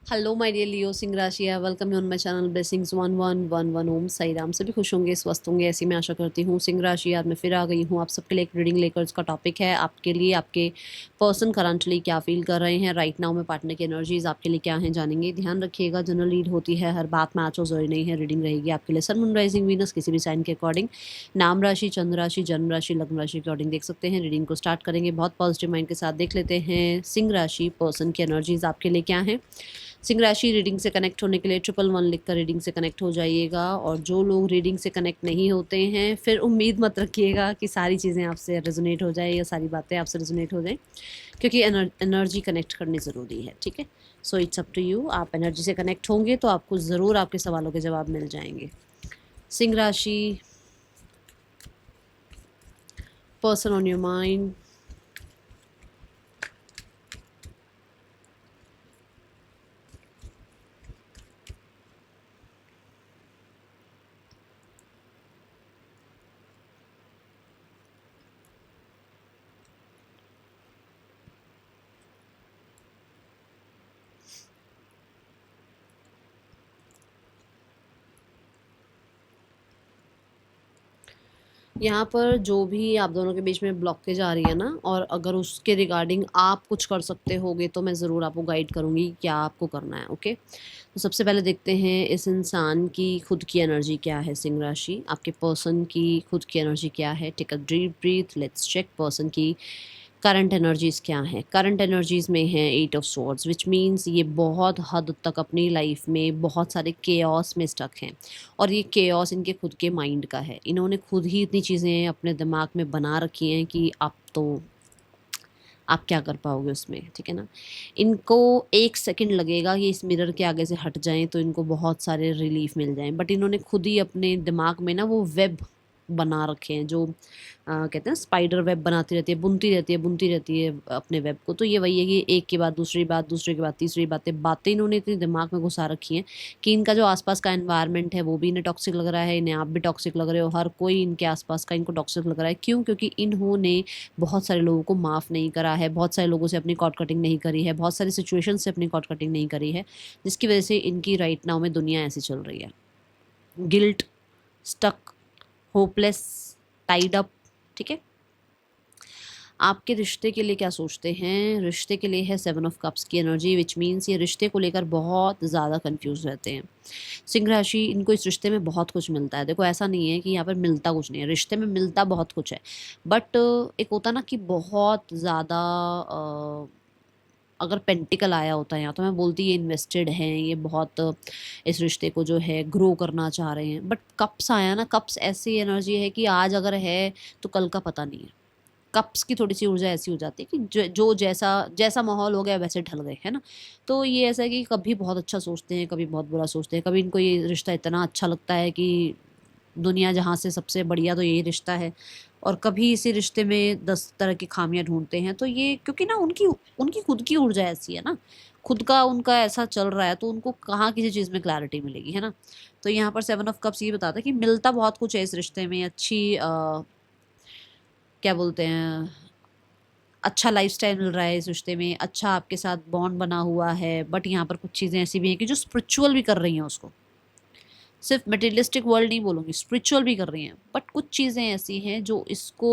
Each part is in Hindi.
हेलो माय डियर लियो सिंह राशि है। Welcome you on my channel blessings 1111 ओम साई राम। सभी खुश होंगे, स्वस्थ होंगे, ऐसी मैं आशा करती हूँ। सिंह राशि आज मैं फिर आ गई हूँ आप सबके लिए एक रीडिंग लेकर। इसका टॉपिक है आपके लिए आपके पर्सन करंटली क्या फील कर रहे हैं राइट नाउ में। पार्टनर की एनर्जीज आपके लिए क्या हैं जानेंगे। ध्यान रखिएगा, जनरल रीड होती है, हर बात मैच हो जरूरी नहीं है। रीडिंग रहेगी आपके लिए सन मून राइजिंग वीनस किसी भी साइन के अकॉर्डिंग, नाम राशि, चंद्र राशि, जन्म राशि, लग्न राशि के अकॉर्डिंग देख सकते हैं। रीडिंग को स्टार्ट करेंगे बहुत पॉजिटिव माइंड के साथ। देख लेते हैं सिंह राशि पर्सन की एनर्जीज आपके लिए क्या है। सिंह राशि रीडिंग से कनेक्ट होने के लिए 111 लिखकर रीडिंग से कनेक्ट हो जाइएगा। और जो लोग रीडिंग से कनेक्ट नहीं होते हैं फिर उम्मीद मत रखिएगा कि सारी चीज़ें आपसे रेजोनेट हो जाए या सारी बातें आपसे रेजोनेट हो जाएं, क्योंकि एनर्जी कनेक्ट करनी ज़रूरी है। ठीक है, so it's up to you. आप एनर्जी से कनेक्ट होंगे तो आपको ज़रूर आपके सवालों के जवाब मिल जाएंगे। सिंह राशि, पर्सन ऑन योर माइंड, यहाँ पर जो भी आप दोनों के बीच में ब्लॉकेज आ रही है ना, और अगर उसके रिगार्डिंग आप कुछ कर सकते होगे तो मैं ज़रूर आपको गाइड करूँगी क्या आपको करना है। ओके, तो सबसे पहले देखते हैं इस इंसान की खुद की एनर्जी क्या है। सिंह राशि, आपके पर्सन की खुद की एनर्जी क्या है। Take a deep breath, let's check person की करंट एनर्जीज क्या हैं। करंट एनर्जीज में है 8 ऑफ स्वॉर्ड्स, विच मीन्स ये बहुत हद तक अपनी लाइफ में बहुत सारे केओस में स्टक हैं। और ये केओस इनके खुद के माइंड का है। इन्होंने खुद ही इतनी चीज़ें अपने दिमाग में बना रखी हैं कि आप क्या कर पाओगे उसमें। ठीक है ना, इनको एक सेकंड लगेगा कि इस मिरर के आगे से हट जाएं तो इनको बहुत सारे रिलीफ मिल जाएं, बट इन्होंने खुद ही अपने दिमाग में ना वो वेब बना रखे हैं जो कहते हैं स्पाइडर वेब बनाती रहती है, बुनती रहती है अपने वेब को। तो ये वही है कि एक के बाद दूसरी बात, दूसरे के बाद तीसरी बातें इन्होंने इतनी दिमाग में घुसा रखी हैं कि इनका जो आसपास का एनवायरनमेंट है वो भी इन्हें टॉक्सिक लग रहा है, इन्हें आप भी टॉक्सिक लग रहे हो, हर कोई इनके आसपास का इनको टॉक्सिक लग रहा है। क्यों? क्योंकि इन्होंने बहुत सारे लोगों को माफ़ नहीं करा है, बहुत सारे लोगों से अपनी कॉर्ड कटिंग नहीं करी है, बहुत सारी सिचुएशन से अपनी कॉर्ड कटिंग नहीं करी है, जिसकी वजह से इनकी राइट नाउ में दुनिया ऐसी चल रही है। Guilt, stuck, hopeless, tied up. ठीक है, आपके रिश्ते के लिए क्या सोचते हैं। रिश्ते के लिए है 7 ऑफ कप्स की एनर्जी, विच मीन्स ये रिश्ते को लेकर बहुत ज़्यादा कंफ्यूज रहते हैं। सिंह राशि, इनको इस रिश्ते में बहुत कुछ मिलता है। देखो, ऐसा नहीं है कि यहाँ पर मिलता कुछ नहीं है, रिश्ते में मिलता बहुत कुछ है, बट एक होता ना कि बहुत ज़्यादा अगर पेंटिकल आया होता है यहाँ तो मैं बोलती ये इन्वेस्टेड हैं, ये बहुत इस रिश्ते को जो है ग्रो करना चाह रहे हैं। बट कप्स आया ना, कप्स ऐसी एनर्जी है कि आज अगर है तो कल का पता नहीं है। कप्स की थोड़ी-सी ऊर्जा ऐसी हो जाती है कि जो जैसा जैसा माहौल हो गया वैसे ढल गए, है ना? तो ये ऐसा है कि कभी बहुत अच्छा सोचते हैं, कभी बहुत बुरा सोचते हैं, कभी इनको ये रिश्ता इतना अच्छा लगता है कि दुनिया जहाँ से सबसे बढ़िया तो यही रिश्ता है, और कभी इसी रिश्ते में 10 तरह की खामियाँ ढूँढते हैं। तो ये क्योंकि ना उनकी उनकी खुद की ऊर्जा ऐसी है ना, खुद का उनका ऐसा चल रहा है, तो उनको कहाँ किसी चीज़ में क्लैरिटी मिलेगी, है ना? तो यहाँ पर 7 ऑफ कप्स ये बताता है कि मिलता बहुत कुछ है इस रिश्ते में। अच्छी क्या बोलते हैं, अच्छा लाइफ़स्टाइल मिल रहा है इस रिश्ते में, अच्छा आपके साथ बॉन्ड बना हुआ है। बट यहाँ पर कुछ चीज़ें ऐसी भी हैं कि जो स्पिरिचुअल भी कर रही हैं उसको। सिर्फ मटेरियलिस्टिक वर्ल्ड नहीं बोलूँगी, स्पिरिचुअल भी कर रही हैं। बट कुछ चीज़ें ऐसी हैं जो इसको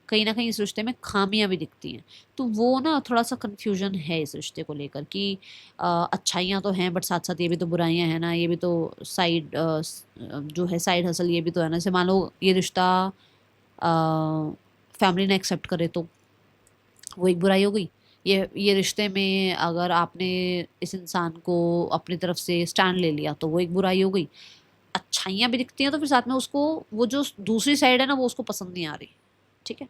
कहीं न कहीं इस रिश्ते में खामियाँ भी दिखती हैं। तो वो ना थोड़ा-सा कन्फ्यूज़न है इस रिश्ते को लेकर कि अच्छाइयाँ तो हैं बट साथ-साथ ये भी तो बुराइयाँ हैं ना, ये भी तो साइड जो है साइड हसल ये भी तो है ना। जैसे मान लो ये रिश्ता फैमिली ना एक्सेप्ट करे तो वो एक बुराई हो गई। ये रिश्ते में अगर आपने इस इंसान को अपनी तरफ से स्टैंड ले लिया तो वो एक बुराई हो गई। अच्छाइयाँ भी दिखती हैं तो फिर साथ में उसको वो जो दूसरी साइड है ना वो उसको पसंद नहीं आ रही। ठीक है?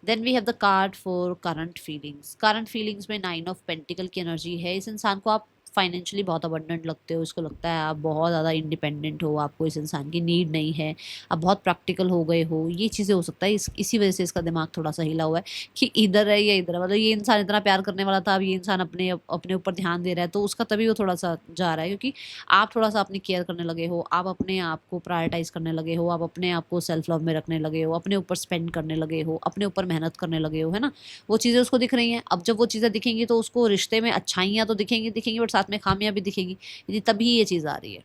Then we have the card for current feelings. Current feelings में 9 ऑफ पेंटिकल की एनर्जी है। इस इंसान को आप फाइनेंशियली बहुत अबंडेंट लगते हो, इसको लगता है आप बहुत ज़्यादा इंडिपेंडेंट हो, आपको इस इंसान की नीड नहीं है, आप बहुत प्रैक्टिकल हो गए हो। ये चीज़ें हो सकता है, इसी वजह से इसका दिमाग थोड़ा सा हिला हुआ है कि इधर है या इधर है। मतलब ये इंसान इतना प्यार करने वाला था, अब ये इंसान अपने ऊपर ध्यान दे रहा है, तो उसका तभी वो थोड़ा सा जा रहा है, क्योंकि आप थोड़ा सा अपनी केयर करने लगे हो, आप अपने आप को प्रायोरिटाइज करने लगे हो, आप अपने आप को सेल्फ लव में रखने लगे हो, अपने ऊपर स्पेंड करने लगे हो, अपने ऊपर मेहनत करने लगे हो, है ना? वो चीज़ें उसको दिख रही हैं। अब जब वो चीज़ें दिखेंगी तो उसको रिश्ते में अच्छाइयाँ तो दिखेंगी, बट साथ साथ में खामियां भी दिखेगी, यदि तभी ये चीज़ आ रही है।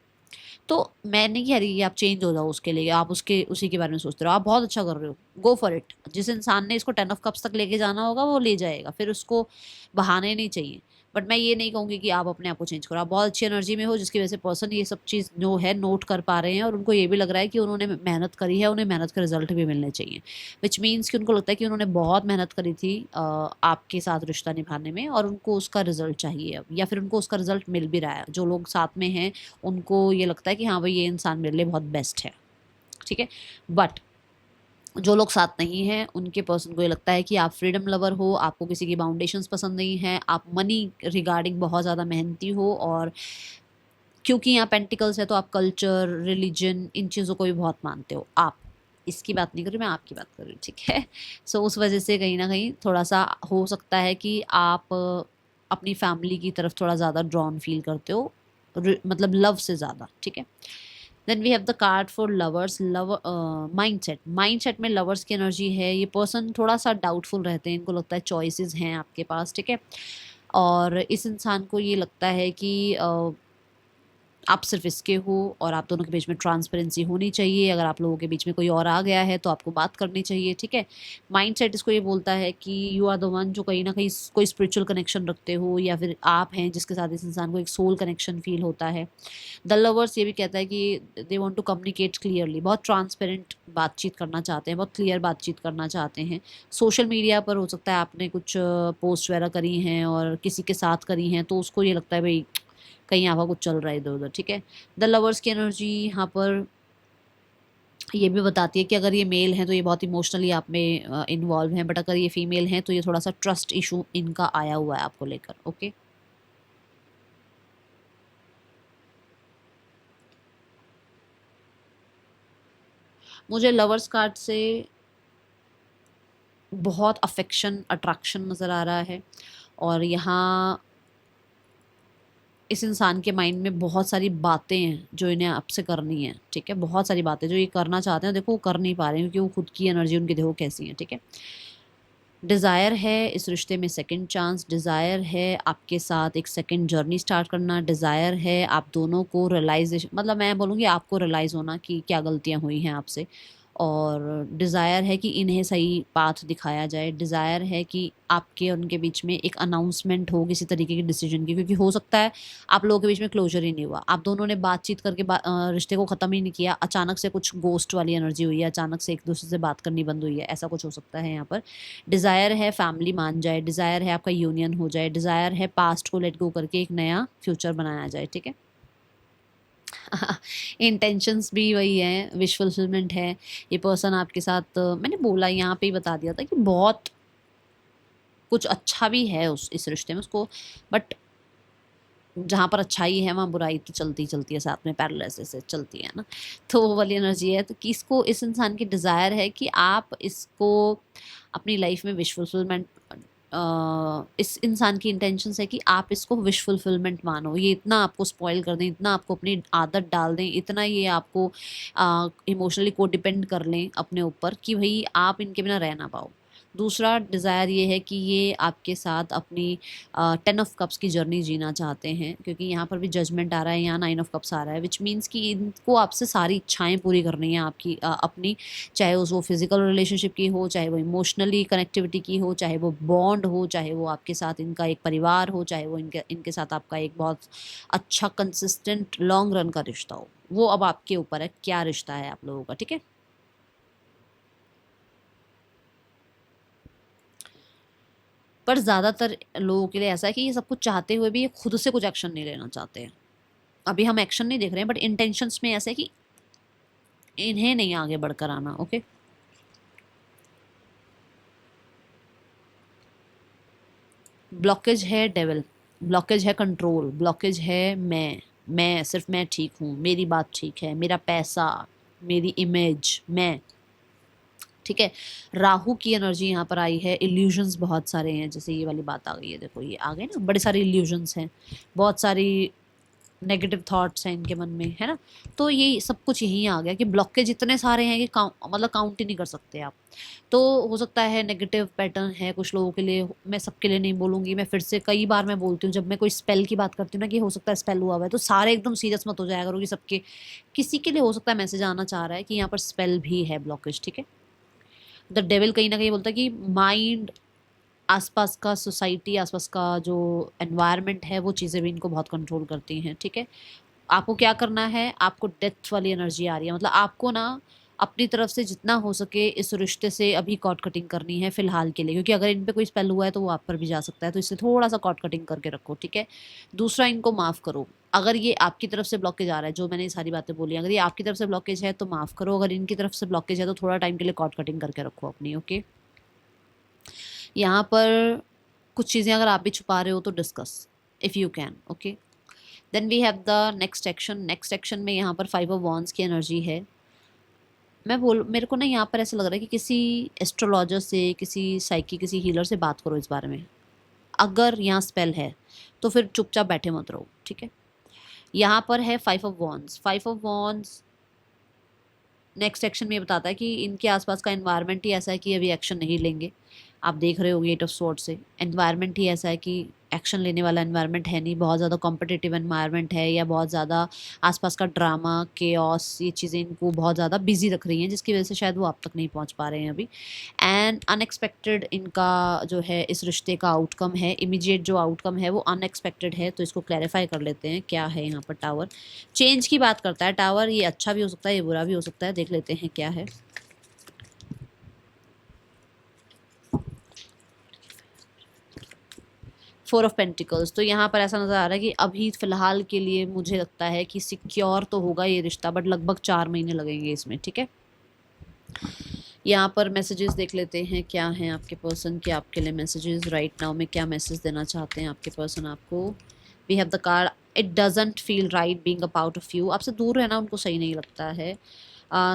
तो मैं नहीं कह रही कि आप चेंज हो जाओ उसके लिए, आप उसके उसी के बारे में सोचते रहो, आप बहुत अच्छा कर रहे हो, गो फॉर इट। जिस इंसान ने इसको 10 ऑफ कप्स तक लेके जाना होगा वो ले जाएगा, फिर उसको बहाने नहीं चाहिए। बट मैं ये नहीं कहूँगी कि आप अपने आप को चेंज करो, आप बहुत अच्छी एनर्जी में हो जिसकी वजह से पर्सन ये सब चीज़ जो है नोट कर पा रहे हैं और उनको ये भी लग रहा है कि उन्होंने मेहनत करी है, उन्हें मेहनत का रिजल्ट भी मिलने चाहिए, विच मीन्स कि उनको लगता है कि उन्होंने बहुत मेहनत करी थी आपके साथ रिश्ता निभाने में और उनको उसका रिजल्ट चाहिए अब, या फिर उनको उसका रिजल्ट मिल भी रहा है। जो लोग साथ में हैं उनको ये लगता है कि हाँ भाई ये इंसान मेरे लिए बहुत बेस्ट है, ठीक है। बट जो लोग साथ नहीं हैं उनके पर्सन को ये लगता है कि आप फ्रीडम लवर हो, आपको किसी की बाउंडेशंस पसंद नहीं है, आप मनी रिगार्डिंग बहुत ज़्यादा मेहनती हो, और क्योंकि यहाँ पेंटिकल्स है तो आप कल्चर, रिलीजन, इन चीज़ों को भी बहुत मानते हो। आप इसकी बात नहीं कर रही, मैं आपकी बात कर रही हूँ, ठीक है। सो उस वजह से कहीं ना कहीं थोड़ा सा हो सकता है कि आप अपनी फैमिली की तरफ थोड़ा ज़्यादा ड्रॉन फील करते हो, मतलब लव से ज़्यादा, ठीक है। Then we have the card for lovers, love mindset. Mindset में लवर्स की एनर्जी है, ये पर्सन थोड़ा सा डाउटफुल रहते हैं, इनको लगता है चॉइसेस हैं आपके पास, ठीक है। और इस इंसान को ये लगता है कि आप सिर्फ इसके हो और आप दोनों के बीच में ट्रांसपेरेंसी होनी चाहिए। अगर आप लोगों के बीच में कोई और आ गया है तो आपको बात करनी चाहिए, ठीक है। माइंडसेट इसको ये बोलता है कि यू आर द वन, जो कहीं ना कहीं कोई स्पिरिचुअल कनेक्शन रखते हो, या फिर आप हैं जिसके साथ इस इंसान को एक सोल कनेक्शन फील होता है। द लवर्स ये भी कहता है कि they want to communicate clearly, बहुत ट्रांसपेरेंट बातचीत करना चाहते हैं, बहुत क्लियर बातचीत करना चाहते हैं। सोशल मीडिया पर हो सकता है आपने कुछ पोस्ट वगैरह करी हैं और किसी के साथ करी हैं, तो उसको ये लगता है भाई कहीं आपका कुछ चल रहा है इधर उधर, ठीक है। द लवर्स की एनर्जी यहाँ पर ये भी बताती है कि अगर ये मेल हैं तो ये बहुत इमोशनली आप में इन्वॉल्व हैं, बट अगर ये फीमेल हैं तो ये थोड़ा सा ट्रस्ट इशू इनका आया हुआ है आपको लेकर, ओके। मुझे लवर्स कार्ड से बहुत अफेक्शन, अट्रैक्शन नज़र आ रहा है, और यहाँ इस इंसान के माइंड में बहुत सारी बातें हैं जो इन्हें आपसे करनी है, ठीक है। बहुत सारी बातें जो ये करना चाहते हैं, देखो वो कर नहीं पा रहे हैं क्योंकि वो खुद की एनर्जी उनकी देखो कैसी है, ठीक है। डिज़ायर है इस रिश्ते में सेकंड चांस, डिज़ायर है आपके साथ एक सेकंड जर्नी स्टार्ट करना, डिज़ायर है आप दोनों को रियलाइजेशन, मतलब मैं बोलूँगी आपको रियलाइज़ होना कि क्या गलतियाँ हुई हैं आपसे, और डिज़ायर है कि इन्हें सही पाथ दिखाया जाए, डिज़ायर है कि आपके और उनके बीच में एक अनाउंसमेंट हो किसी तरीके की डिसीजन की, क्योंकि हो सकता है आप लोगों के बीच में क्लोजर ही नहीं हुआ, आप दोनों ने बातचीत करके रिश्ते को ख़त्म ही नहीं किया, अचानक से कुछ गोस्ट वाली एनर्जी हुई है, अचानक से एक दूसरे से बात करनी बंद हुई है, ऐसा कुछ हो सकता है यहाँ पर। डिज़ायर है फैमिली मान जाए, डिज़ायर है आपका यूनियन हो जाए, डिज़ायर है पास्ट को लेट गो करके एक नया फ्यूचर बनाया जाए, ठीक है। इंटेंशंस भी वही हैं, विश फुलफिलमेंट है। ये पर्सन आपके साथ मैंने बोला यहाँ पे ही बता दिया था कि बहुत कुछ अच्छा भी है उस इस रिश्ते में उसको, बट जहाँ पर अच्छाई है वहाँ बुराई तो चलती चलती है साथ में, पैरेलल से चलती है ना, तो वो वाली एनर्जी है। तो कि इसको, इस इंसान की डिज़ायर है कि आप इसको अपनी लाइफ में विश फुलफिलमेंट, इस इंसान की इंटेंशन है कि आप इसको विश फुलफिलमेंट मानो, ये इतना आपको स्पॉइल कर दें, इतना आपको अपनी आदत डाल दें, इतना ये आपको इमोशनली को डिपेंड कर लें अपने ऊपर कि भाई आप इनके बिना रह ना पाओ। दूसरा डिज़ायर ये है कि ये आपके साथ अपनी 10 ऑफ कप्स की जर्नी जीना चाहते हैं, क्योंकि यहाँ पर भी जजमेंट आ रहा है, यहाँ 9 ऑफ कप्स आ रहा है, विच मीन्स कि इनको आपसे सारी इच्छाएं पूरी करनी है आपकी, अपनी, चाहे वो फिजिकल रिलेशनशिप की हो, चाहे वो इमोशनली कनेक्टिविटी की हो, चाहे वो बॉन्ड हो, चाहे वो आपके साथ इनका एक परिवार हो, चाहे वो इनके इनके साथ आपका एक बहुत अच्छा कंसिस्टेंट लॉन्ग रन का रिश्ता हो। वो अब आपके ऊपर है क्या रिश्ता है आप लोगों का, ठीक है। पर ज़्यादातर लोगों के लिए ऐसा है कि ये सब कुछ चाहते हुए भी ये खुद से कुछ एक्शन नहीं लेना चाहते हैं। अभी हम एक्शन नहीं देख रहे हैं, बट इंटेंशंस में ऐसा है कि इन्हें नहीं आगे बढ़कर आना, ओके। ब्लॉकेज है डेविल, ब्लॉकेज है कंट्रोल, ब्लॉकेज है मैं सिर्फ मैं ठीक हूँ, मेरी बात ठीक है, मेरा पैसा, मेरी इमेज, मैं, ठीक है। राहु की एनर्जी यहाँ पर आई है, इल्यूजन्स बहुत सारे हैं, जैसे ये वाली बात आ गई है, देखो ये आ गए ना, बड़े सारे इल्यूजन्स हैं, बहुत सारी नेगेटिव थॉट्स हैं इनके मन में, है ना। तो ये सब कुछ यहीं आ गया कि ब्लॉकेज इतने सारे हैं कि मतलब काउंट ही नहीं कर सकते आप। तो हो सकता है नेगेटिव पैटर्न है कुछ लोगों के लिए, मैं सबके लिए नहीं बोलूंगी। मैं फिर से कई बार मैं बोलती हूँ जब मैं कोई स्पेल की बात करती हूँ ना कि हो सकता है स्पेल हुआ हुआ है, तो सारे एकदम सीरियस मत हो जाया करो कि सबके, किसी के लिए हो सकता है मैसेज आना चाह रहा है कि यहाँ पर स्पेल भी है, ब्लॉकेज, ठीक है। द डेविल कहीं ना कहीं बोलता है कि माइंड, आसपास का सोसाइटी, आसपास का जो एनवायरनमेंट है वो चीज़ें भी इनको बहुत कंट्रोल करती हैं, ठीक है। आपको क्या करना है, आपको डेथ वाली एनर्जी आ रही है, मतलब आपको ना अपनी तरफ से जितना हो सके इस रिश्ते से अभी कॉट कटिंग करनी है फिलहाल के लिए, क्योंकि अगर इन पे कोई स्पेल हुआ है तो वो आप पर भी जा सकता है, तो इससे थोड़ा सा कॉट कटिंग करके रखो, ठीक है। दूसरा, इनको माफ़ करो। अगर ये आपकी तरफ से ब्लॉकेज आ रहा है, जो मैंने ये सारी बातें बोली, अगर ये आपकी तरफ से ब्लॉकेज है तो माफ़ करो, अगर इनकी तरफ से ब्लॉकेज है तो थोड़ा टाइम के लिए कॉट कटिंग करके रखो अपनी, ओके। यहाँ पर कुछ चीज़ें अगर आप भी छुपा रहे हो तो discuss if you can, okay. Then we have the next action. Next action में यहाँ पर 5 ऑफ वॉन्ड्स की एनर्जी है। मेरे को ना यहाँ पर ऐसा लग रहा है कि किसी एस्ट्रोलॉजर से, किसी साइकी, किसी हीलर से बात करो इस बारे में। अगर यहाँ स्पेल है तो फिर चुपचाप बैठे मत रहो, ठीक है। यहाँ पर है 5 of wands. 5 of wands next action में ये बताता है कि इनके आसपास का एनवायरनमेंट ही ऐसा है कि अभी एक्शन नहीं लेंगे। आप देख रहे होगे 8 ऑफ स्वॉर्ड्स से एनवायरनमेंट ही ऐसा है कि एक्शन लेने वाला एनवायरनमेंट है नहीं, बहुत ज़्यादा कॉम्पिटिटिव एनवायरनमेंट है, या बहुत ज़्यादा आसपास का ड्रामा, केओस, ये चीज़ें इनको बहुत ज़्यादा बिजी रख रही हैं, जिसकी वजह से शायद वो आप तक नहीं पहुंच पा रहे हैं अभी। एंड अनएक्सपेक्टेड इनका जो है इस रिश्ते का आउटकम है, इमीडिएट जो आउटकम है वो अनएक्सपेक्टेड है। तो इसको क्लैरिफाई कर लेते हैं क्या है यहाँ पर। टावर चेंज की बात करता है। टावर ये अच्छा भी हो सकता है, ये बुरा भी हो सकता है, देख लेते हैं क्या है। 4 ऑफ पेंटिकल्स। तो यहाँ पर ऐसा नज़र आ रहा है कि अभी फ़िलहाल के लिए मुझे लगता है कि सिक्योर तो होगा ये रिश्ता, बट लगभग 4 महीने लगेंगे इसमें, ठीक है। यहाँ पर मैसेजेस देख लेते हैं क्या हैं आपके पर्सन के, आपके लिए मैसेजेस राइट नाउ में क्या मैसेज देना चाहते हैं आपके पर्सन आपको। We have the card, it doesn't feel right being a part of you. आपसे दूर रहना उनको सही नहीं लगता है।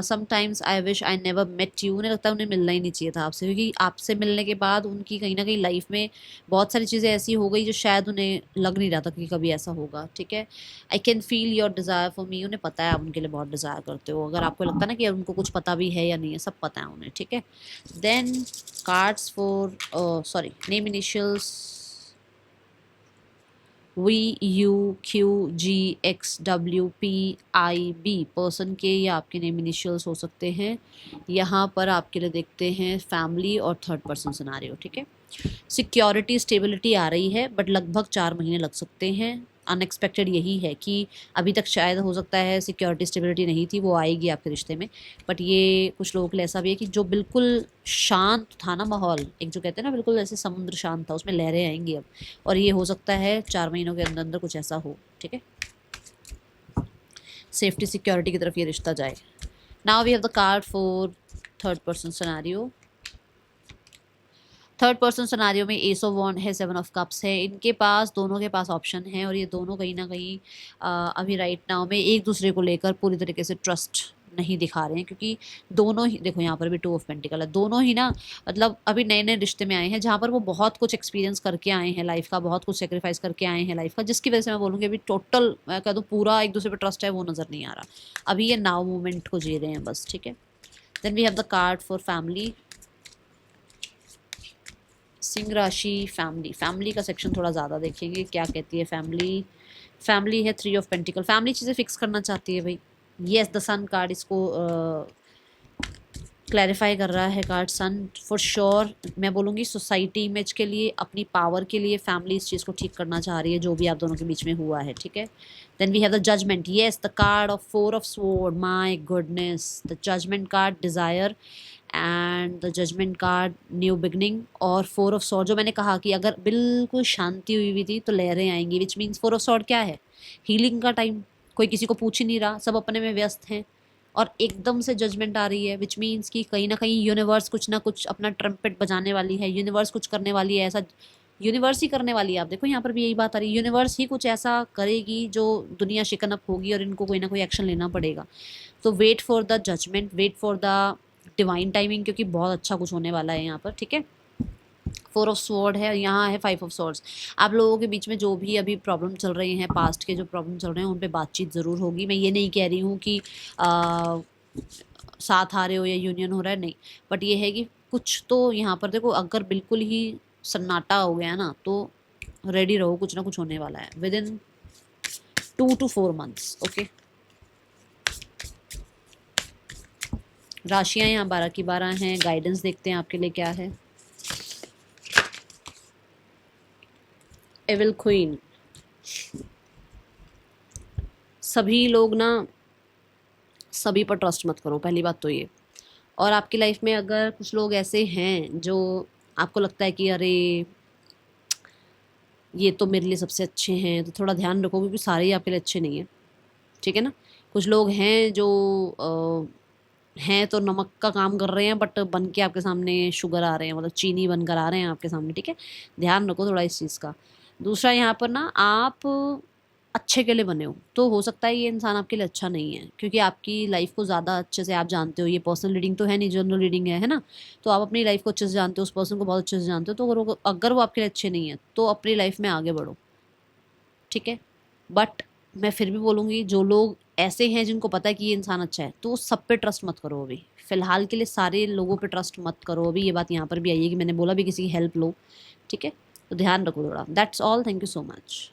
Sometimes I wish I never met you. उन्हें लगता है उन्हें मिलना ही नहीं चाहिए था आपसे, क्योंकि आपसे मिलने के बाद उनकी कहीं ना कहीं लाइफ में बहुत सारी चीज़ें ऐसी हो गई जो शायद उन्हें लग नहीं रहा था कि कभी ऐसा होगा, ठीक है। I can feel your desire for me. उन्हें पता है आप उनके लिए बहुत डिज़ायर करते हो। अगर आपको लगता है ना कि उनको कुछ पता भी है या नहीं है, सब पता है उन्हें, ठीक है। Then cards for sorry name initials VUQGXWPIB। Person के या आपके नेम इनिशियल्स हो सकते हैं। यहाँ पर आपके लिए देखते हैं फैमिली और थर्ड पर्सन सिनारियो, ठीक है। सिक्योरिटी स्टेबिलिटी आ रही है, बट लगभग 4 महीने लग सकते हैं। अनएक्सपेक्टेड यही है कि अभी तक शायद हो सकता है सिक्योरिटी स्टेबिलिटी नहीं थी, वो आएगी आपके रिश्ते में। बट ये कुछ लोगों के लिए ऐसा भी है कि जो बिल्कुल शांत था ना माहौल, एक जो कहते हैं ना बिल्कुल ऐसे समुद्र शांत था, उसमें लहरें आएंगी अब। और ये हो सकता है 4 महीनों के अंदर अंदर कुछ ऐसा हो, ठीक है। सेफ्टी सिक्योरिटी की तरफ ये रिश्ता जाए। Now we have the card for third person scenario. Third person scenario में एस ऑफ वॉन्ड है, 7 ऑफ कप्स है। इनके पास, दोनों के पास ऑप्शन है, और ये दोनों कहीं ना कहीं अभी राइट नाउ में एक दूसरे को लेकर पूरी तरीके से ट्रस्ट नहीं दिखा रहे हैं, क्योंकि दोनों ही, देखो यहाँ पर भी 2 ऑफ पेंटिकल है, दोनों ही ना मतलब अभी नए नए रिश्ते में आए हैं, जहाँ पर वो बहुत कुछ एक्सपीरियंस करके आए हैं लाइफ का, बहुत कुछ सेक्रीफाइस करके आए हैं लाइफ का, जिसकी वजह से मैं बोलूँगी अभी टोटल मैं कह दूँ पूरा एक दूसरे पर ट्रस्ट है वो नज़र नहीं आ रहा। अभी ये नाउ मोमेंट को जी रहे हैं बस, ठीक है। Then we have the card for family. सिंह राशि फैमिली, फैमिली का सेक्शन थोड़ा ज़्यादा देखेंगे क्या कहती है फैमिली। फैमिली है 3 ऑफ पेंटिकल। फैमिली चीज़ें फिक्स करना चाहती है भाई। येस, द सन कार्ड इसको क्लैरिफाई कर रहा है कार्ड। सन फॉर श्योर मैं बोलूँगी सोसाइटी इमेज के लिए, अपनी पावर के लिए फैमिली इस चीज़ को ठीक करना चाह रही है जो भी आप दोनों के बीच में हुआ है, ठीक है। Then we have the judgement. Yes, the card of 4 of sword. My goodness, the judgement card desire and the judgement card new beginning. और 4 ऑफ स्वॉर्ड, जो मैंने कहा कि अगर बिल्कुल शांति हुई हुई थी तो लहरें आएंगी, विच मीन्स 4 ऑफ स्वॉर्ड क्या है, हीलिंग का टाइम। कोई किसी को पूछ ही नहीं रहा, सब अपने में व्यस्त हैं, और एकदम से जजमेंट आ रही है, विच मीन्स कि कहीं ना कहीं यूनिवर्स कुछ ना कुछ अपना ट्रम्पेट बजाने वाली है, यूनिवर्स कुछ करने वाली है। ऐसा यूनिवर्स ही करने वाली है। आप देखो यहाँ पर भी यही बात आ रही है, यूनिवर्स ही कुछ ऐसा करेगी जो दुनिया शिकन अप होगी और इनको कोई ना कोई एक्शन लेना पड़ेगा। तो wait for the judgement, wait for the divine timing, क्योंकि बहुत अच्छा कुछ होने वाला है यहाँ पर, ठीक है। 4 ऑफ स्वॉर्ड है, यहाँ है 5 ऑफ स्वॉर्ड्स। आप लोगों के बीच में जो भी अभी प्रॉब्लम चल रही हैं, पास्ट के जो प्रॉब्लम चल रहे हैं, उन पे बातचीत ज़रूर होगी। मैं ये नहीं कह रही हूँ कि साथ आ रहे हो या यूनियन हो रहा है, नहीं, बट ये है कि कुछ तो यहाँ पर देखो, अगर बिल्कुल ही सन्नाटा हो गया ना तो रेडी रहो, कुछ ना कुछ होने वाला है with in 2 to 4 months। Okay, राशियां यहाँ 12 की 12 हैं। गाइडेंस देखते हैं आपके लिए क्या है। एविल क्वीन, सभी लोग ना, सभी पर ट्रस्ट मत करो, पहली बात तो ये। और आपकी लाइफ में अगर कुछ लोग ऐसे हैं जो आपको लगता है कि अरे ये तो मेरे लिए सबसे अच्छे हैं, तो थोड़ा ध्यान रखो, क्योंकि सारे ही आपके लिए अच्छे नहीं हैं, ठीक है ना। कुछ लोग हैं जो हैं तो नमक का काम कर रहे हैं, बट बन के आपके सामने शुगर आ रहे हैं, मतलब चीनी बनकर आ रहे हैं आपके सामने, ठीक है। ध्यान रखो थोड़ा इस चीज़ का। दूसरा, यहाँ पर ना आप अच्छे के लिए बने हो, तो हो सकता है ये इंसान आपके लिए अच्छा नहीं है, क्योंकि आपकी लाइफ को ज़्यादा अच्छे से आप जानते हो। ये पर्सनल रीडिंग तो है नहीं, जनरल रीडिंग है ना। तो आप अपनी लाइफ को अच्छे से जानते हो, उस पर्सन को बहुत अच्छे से जानते हो, तो अगर वो आपके लिए अच्छे नहीं है तो अपनी लाइफ में आगे बढ़ो, ठीक है। बट मैं फिर भी बोलूँगी, जो लोग ऐसे हैं जिनको पता है कि ये इंसान अच्छा है, तो उस सब पे ट्रस्ट मत करो अभी। फ़िलहाल के लिए सारे लोगों पे ट्रस्ट मत करो अभी। ये बात यहाँ पर भी आई है कि मैंने बोला भी किसी की हेल्प लो, ठीक है। तो ध्यान रखो थोड़ा। That's all, thank you so much.